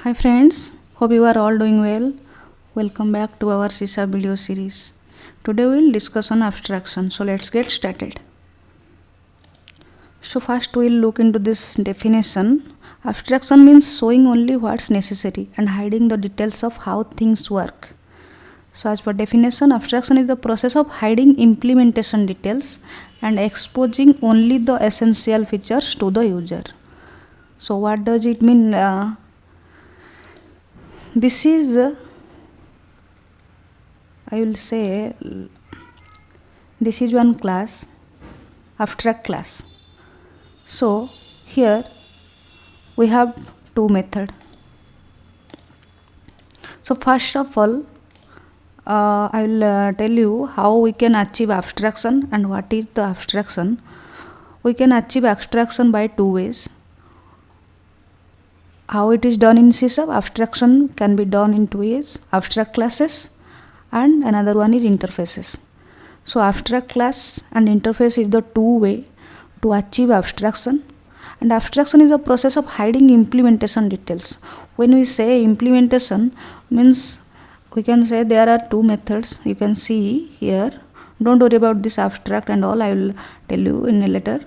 Hi friends, hope you are all doing well. Welcome back to our CISA video series. Today we will discuss on abstraction. So let's get started. So first we will look into this definition. Abstraction means showing only what's necessary and hiding the details of how things work. So as per definition, abstraction is the process of hiding implementation details and exposing only the essential features to the user. So what does it mean? This is I will say this is one class, abstract class. So here we have two methods. So first of all, I will tell you how we can achieve abstraction and what is the abstraction. We can achieve abstraction by two ways. How it is done in C#, abstraction can be done in two ways: abstract classes and another one is interfaces. So abstract class and interface is the two way to achieve abstraction, and abstraction is the process of hiding implementation details. When we say implementation, means we can say there are two methods. You can see here. Don't worry about this abstract and all, I will tell you in a later.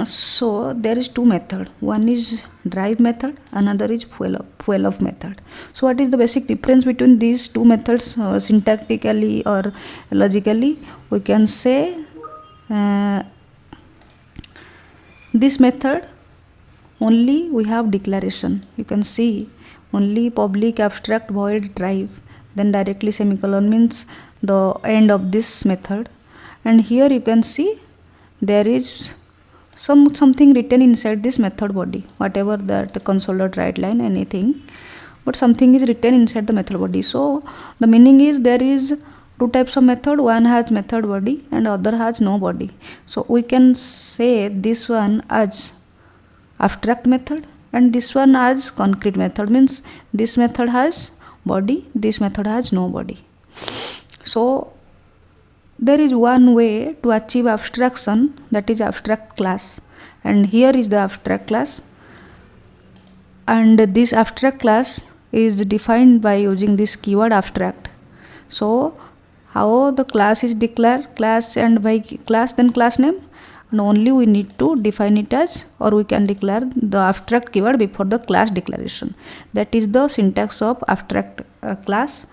So there is two method. One is derived method, another is full of method. So what is the basic difference between these two methods, syntactically or logically? We can say this method only we have declaration. You can see only public abstract void drive, then directly semicolon means the end of this method. And here you can see there is something written inside this method body, whatever that console dot write line, anything, but something is written inside the method body. So the meaning is there is two types of method. One has method body and other has no body. So we can say this one as abstract method and this one as concrete method, means this method has body, this method has no body. So there is one way to achieve abstraction, that is abstract class, and here is the abstract class, and this abstract class is defined by using this keyword abstract. So how the class is declared? Class, and by class then class name, and only we need to define it as, or we can declare the abstract keyword before the class declaration. That is the syntax of abstract class.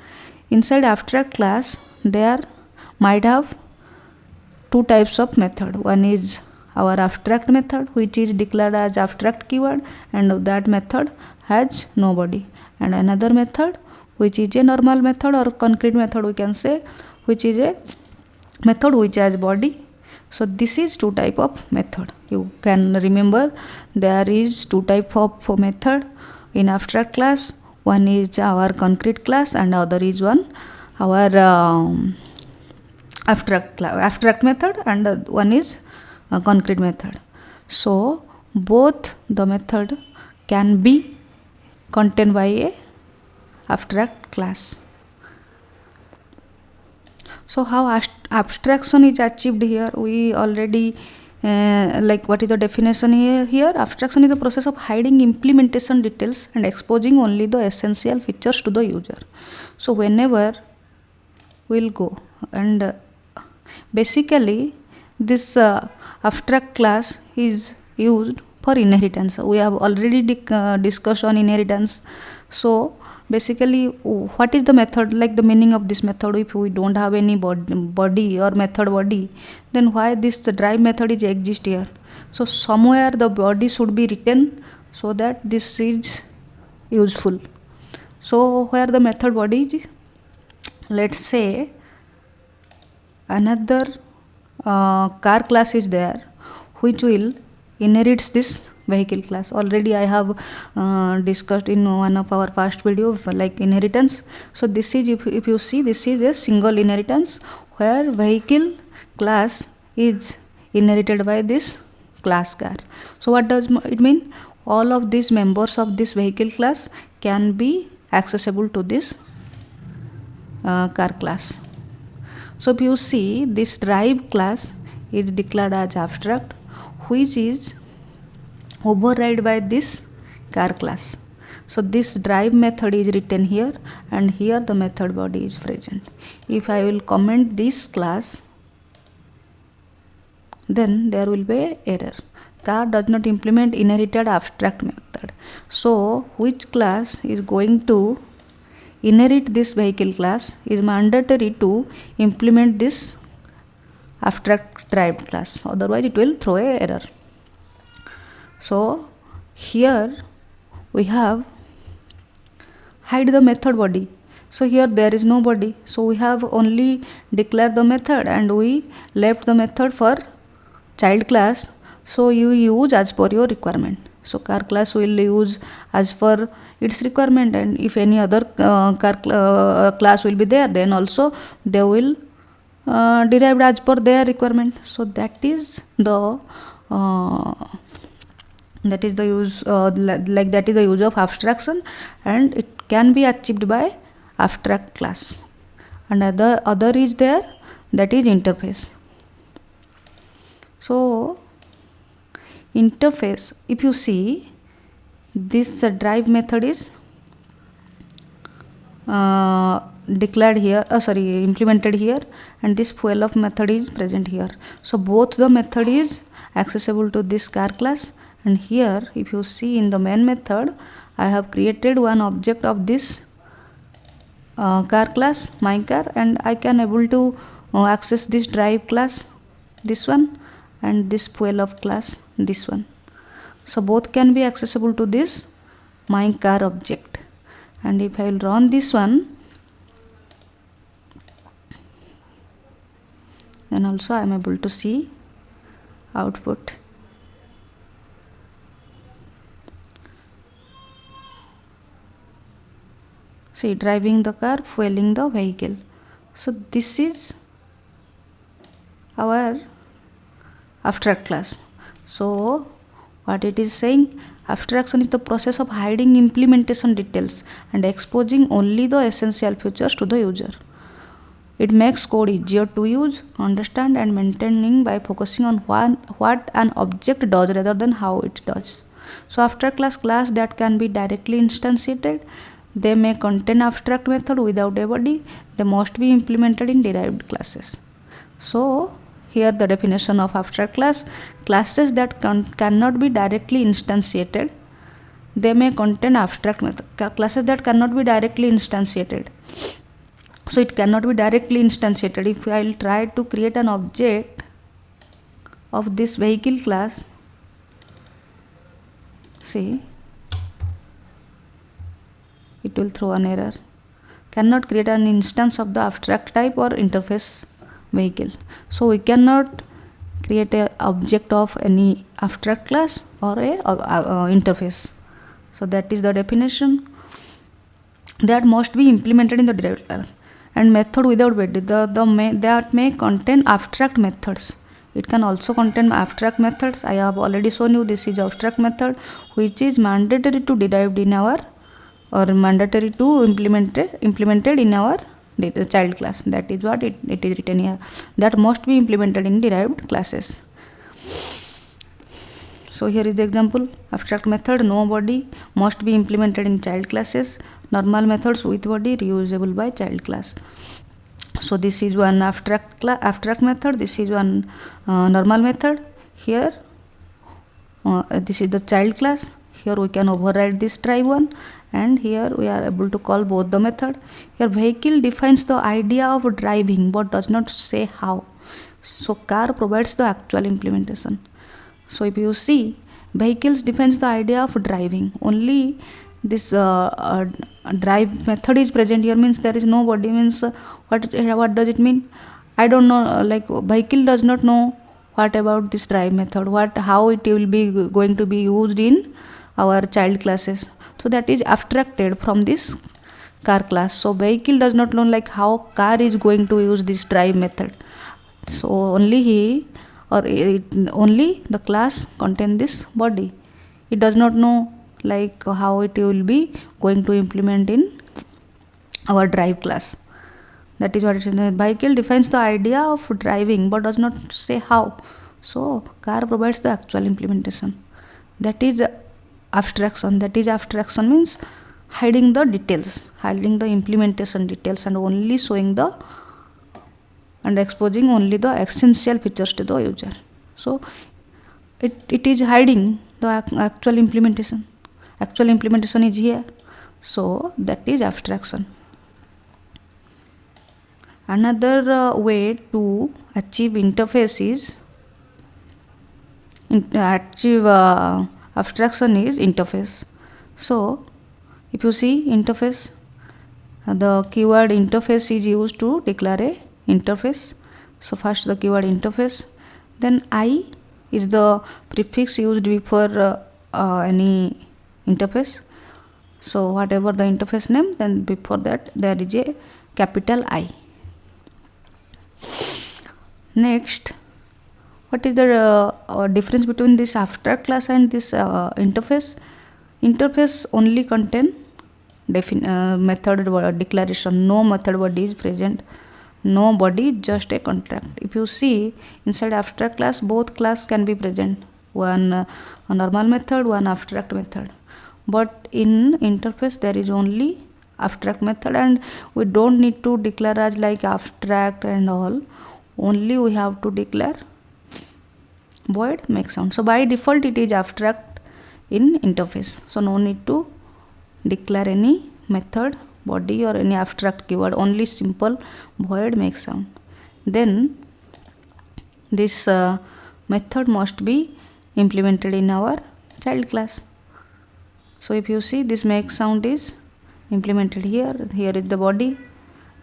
Inside abstract class there might have two types of method. One is our abstract method, which is declared as abstract keyword, and that method has no body, and another method which is a normal method or concrete method, we can say, which is a method which has body. So this is two type of method. You can remember there is two type of method in abstract class. One is our concrete class and other is one our abstract method, and one is a concrete method. So both the method can be contained by a abstract class. So how abstraction is achieved here, we already like what is the definition here? Abstraction is the process of hiding implementation details and exposing only the essential features to the user. So whenever we'll go and basically this abstract class is used for inheritance. We have already discussed on inheritance. So basically what is the method, like the meaning of this method? If we don't have any body or method body, then why this derived method is exist here? So somewhere the body should be written so that this is useful. So where the method body is, let's say another car class is there which will inherits this vehicle class. Already I have discussed in one of our past video like inheritance. So this is, if you see, this is a single inheritance where vehicle class is inherited by this class car. So what does it mean? All of these members of this vehicle class can be accessible to this car class. So if you see, this derived class is declared as abstract, which is override by this car class. So this drive method is written here, and here the method body is present. If I will comment this class, then there will be an error. Car does not implement inherited abstract method. So which class is going to inherit this vehicle class is mandatory to implement this abstract derived class, otherwise it will throw a error. So here we have hide the method body. So here there is no body, so we have only declared the method and we left the method for child class. So you use as per your requirement. So car class will use as per its requirement, and if any other class will be there, then also they will derived as per their requirement. So that is the use that is the use of abstraction, and it can be achieved by abstract class. And other is there, that is interface. So interface, if you see, this drive method is declared here, implemented here, and this fuel of method is present here. So both the method is accessible to this car class, and here if you see in the main method, I have created one object of this car class, my car, and I can able to access this drive class, this one, and this fuel of class, this one. So both can be accessible to this my car object. And if I will run this one, then also I am able to see output. See, driving the car, fueling the vehicle. So this is our abstract class. So what it is saying, abstraction is the process of hiding implementation details and exposing only the essential features to the user. It makes code easier to use, understand, and maintaining by focusing on what an object does rather than how it does. So abstract class that can be directly instantiated. They may contain abstract method without a body. They must be implemented in derived classes. So here the definition of abstract class: classes that cannot be directly instantiated. They may contain abstract method. Classes that cannot be directly instantiated. So it cannot be directly instantiated. If I will try to create an object of this vehicle class, see, it will throw an error. Cannot create an instance of the abstract type or interface vehicle. So we cannot create an object of any abstract class or a interface. So that is the definition. That must be implemented in the derived class. And method without body, that may contain abstract methods. It can also contain abstract methods. I have already shown you this is abstract method, which is mandatory to derived in our, or mandatory to implemented in our child class. That is what it is written here, that must be implemented in derived classes. So here is the example: abstract method, no body, must be implemented in child classes. Normal methods with body, reusable by child class. So this is one abstract method, this is one normal method. Here this is the child class. Here we can override this drive one, and here we are able to call both the method. Here vehicle defines the idea of driving but does not say how. So car provides the actual implementation. So if you see, vehicles defines the idea of driving. Only this drive method is present here, means there is no body. Means what does it mean? I don't know. Like vehicle does not know what about this drive method, how it will be going to be used in our child classes. So that is abstracted from this car class. So vehicle does not know like how car is going to use this drive method. So only only the class contain this body. It does not know like how it will be going to implement in our drive class. That is what it is. The vehicle defines the idea of driving but does not say how. So car provides the actual implementation. That is abstraction. That is, abstraction means hiding the details, hiding the implementation details, and only showing the and exposing only the essential features to the user. So it is hiding the actual implementation. Actual implementation is here. So that is abstraction. Another way to achieve interface is abstraction is interface. So if you see interface, the keyword interface is used to declare a interface. So first the keyword interface, then I is the prefix used before any interface. So whatever the interface name, then before that there is a capital I. Next, what is the difference between this abstract class and this interface? Interface only contain method declaration. No method body is present. No body, just a contract. If you see inside abstract class, both class can be present. One a normal method, one abstract method. But in interface there is only abstract method, and we don't need to declare as like abstract and all. Only we have to declare void make sound. So by default it is abstract in interface. So no need to declare any method body or any abstract keyword, only simple void make sound. Then this method must be implemented in our child class. So if you see, this make sound is implemented here. Here is the body.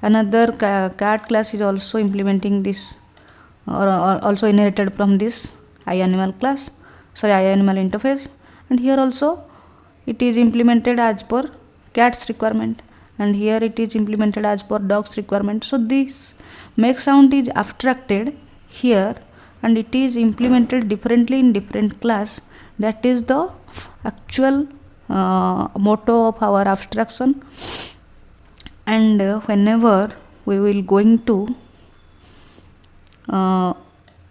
Another cat class is also implementing this, or also inherited from this iAnimal class, sorry, iAnimal interface. And here also it is implemented as per cat's requirement, and here it is implemented as per dog's requirement. So this make sound is abstracted here, and it is implemented differently in different class. That is the actual motto of our abstraction. And whenever we will going to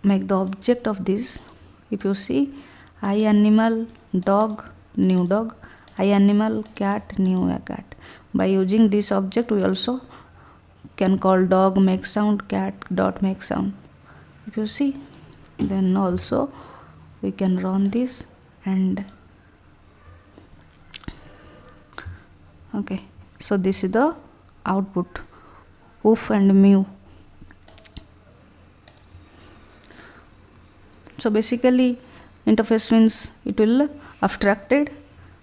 make the object of this, if you see, iAnimal dog, new dog, iAnimal cat, new cat. By using this object we also can call dog make sound, cat dot make sound. If you see, then also we can run this, and okay, so this is the output, woof and mew. So basically interface means it will abstracted,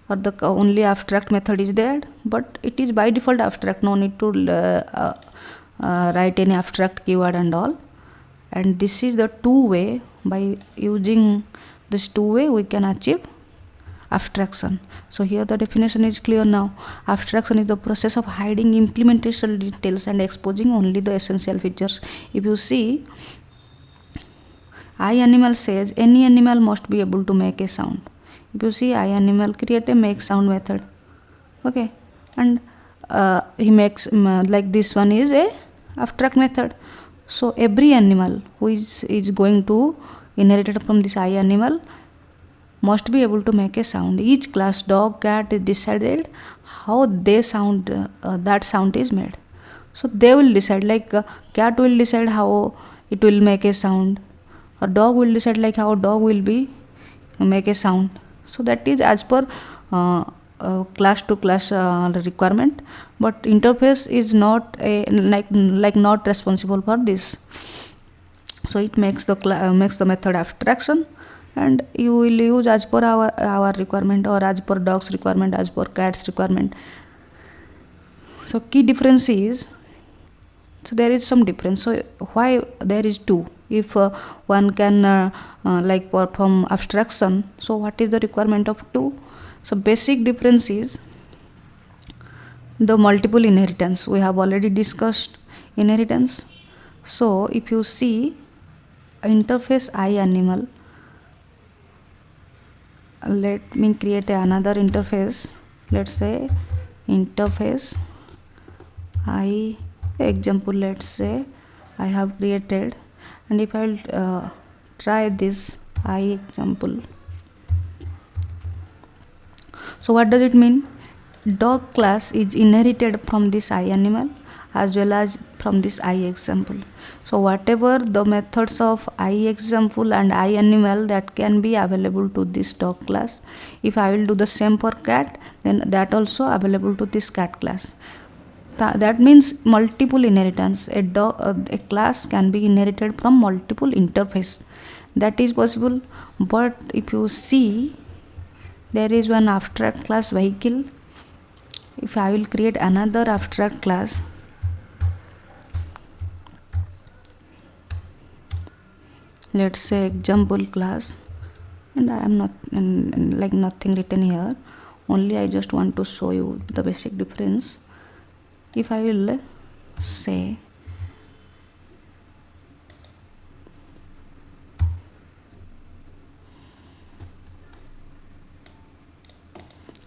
or the only abstract method is there, but it is by default abstract. No need to write any abstract keyword and all. And this is the two way. By using this two way we can achieve abstraction. So here the definition is clear now. Abstraction is the process of hiding implementation details and exposing only the essential features. If you see, iAnimal says any animal must be able to make a sound. If you see, iAnimal create a make sound method, okay, and he makes like this one is a abstract method. So every animal who is going to inherit from this iAnimal must be able to make a sound. Each class, dog, cat, is decided how they sound, that sound is made. So they will decide, like cat will decide how it will make a sound, or dog will decide like how dog will be make a sound. So that is as per class to class requirement, but interface is not a like not responsible for this. So it makes the makes the method abstraction, and you will use as per our requirement, or as per dog's requirement, as per cat's requirement. So key difference is, so there is some difference. So why there is two? If one can like perform abstraction, so what is the requirement of two? So basic difference is the multiple inheritance. We have already discussed inheritance. So if you see interface iAnimal, let me create another interface. Let's say interface I example, let's say I have created, and if I will try this I example, So what does it mean? Dog class is inherited from this I animal as well as from this I example. So whatever the methods of I example and I animal that can be available to this dog class, if I will do the same for cat, then that also available to this cat class. That means multiple inheritance. A class can be inherited from multiple interface. That is possible. But if you see, there is one abstract class vehicle. If I will create another abstract class, let's say example class, and I am not like nothing written here, only I just want to show you the basic difference. If I will say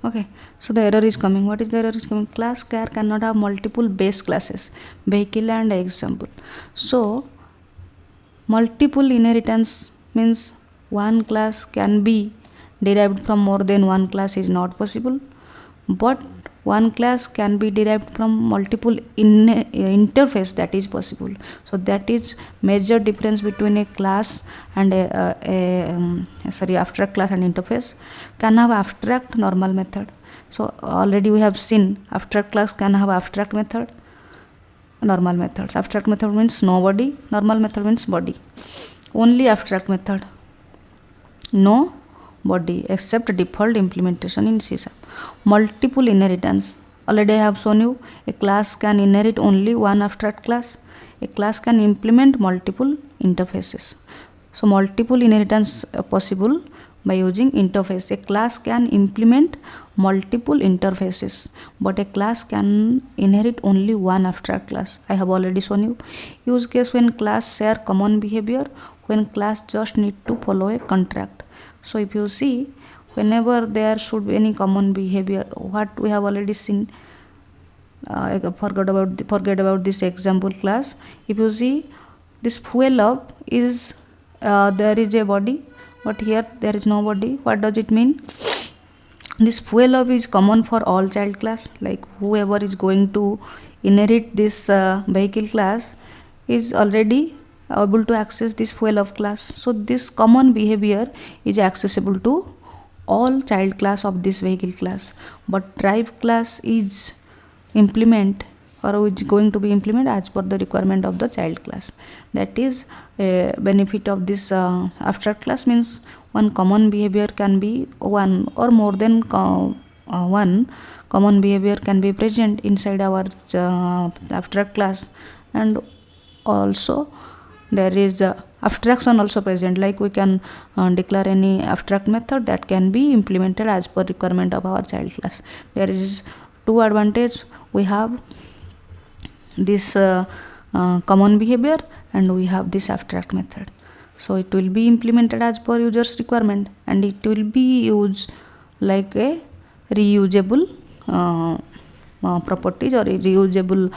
okay, so the error is coming. What is the error is coming? Class char cannot have multiple base classes, vehicle and example. So multiple inheritance means one class can be derived from more than one class is not possible, but one class can be derived from multiple interface, that is possible. So that is major difference between a class and abstract class and interface. Can have abstract normal method. So already we have seen abstract class can have abstract method, normal methods. Abstract method means no body, normal method means body. Only abstract method, no body except default implementation in C#. Multiple inheritance. Already I have shown you a class can inherit only one abstract class. A class can implement multiple interfaces. So multiple inheritance possible by using interface. A class can implement multiple interfaces, but a class can inherit only one abstract class. I have already shown you. Use case when class share common behavior, when class just need to follow a contract. So if you see, whenever there should be any common behavior, what we have already seen, forget about this example class. If you see, this fuel up is there is a body, but here there is no body. What does it mean? This fuel of is common for all child class, like whoever is going to inherit this vehicle class is already able to access this fuel of class. So this common behavior is accessible to all child class of this vehicle class, but drive class is implement or is going to be implemented as per the requirement of the child class. That is a benefit of this abstract class, means one common behavior can be one or more than one common behavior can be present inside our abstract class, and also there is abstraction also present, like we can declare any abstract method that can be implemented as per requirement of our child class. There is two advantage. We have this common behavior and we have this abstract method. So it will be implemented as per user's requirement, and it will be used like a reusable properties or a reusable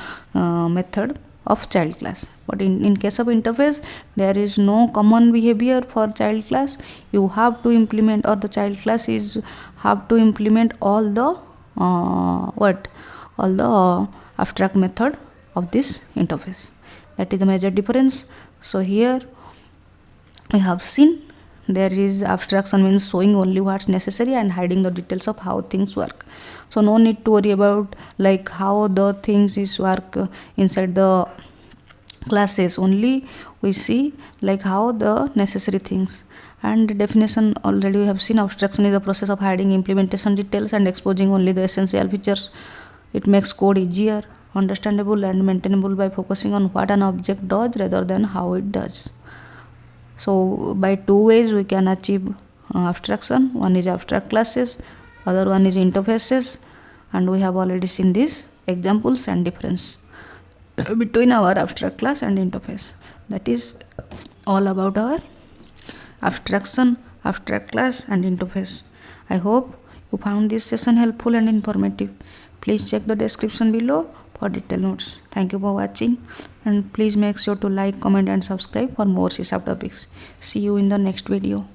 method of child class. But in case of interface, there is no common behavior for child class. You have to implement, or the child class is have to implement all the abstract method of this interface. That is the major difference. So here we have seen there is abstraction means showing only what's necessary and hiding the details of how things work. So no need to worry about like how the things is work inside the classes. Only we see like how the necessary things. And definition already we have seen. Abstraction is the process of hiding implementation details and exposing only the essential features. It makes code easier, understandable and maintainable by focusing on what an object does rather than how it does. So by two ways we can achieve abstraction. One is abstract classes, other one is interfaces, and we have already seen these examples and difference between our abstract class and interface. That is all about our abstraction, abstract class and interface. I hope you found this session helpful and informative. Please check the description below for detailed notes. Thank you for watching, and please make sure to like, comment and subscribe for more C# topics. See you in the next video.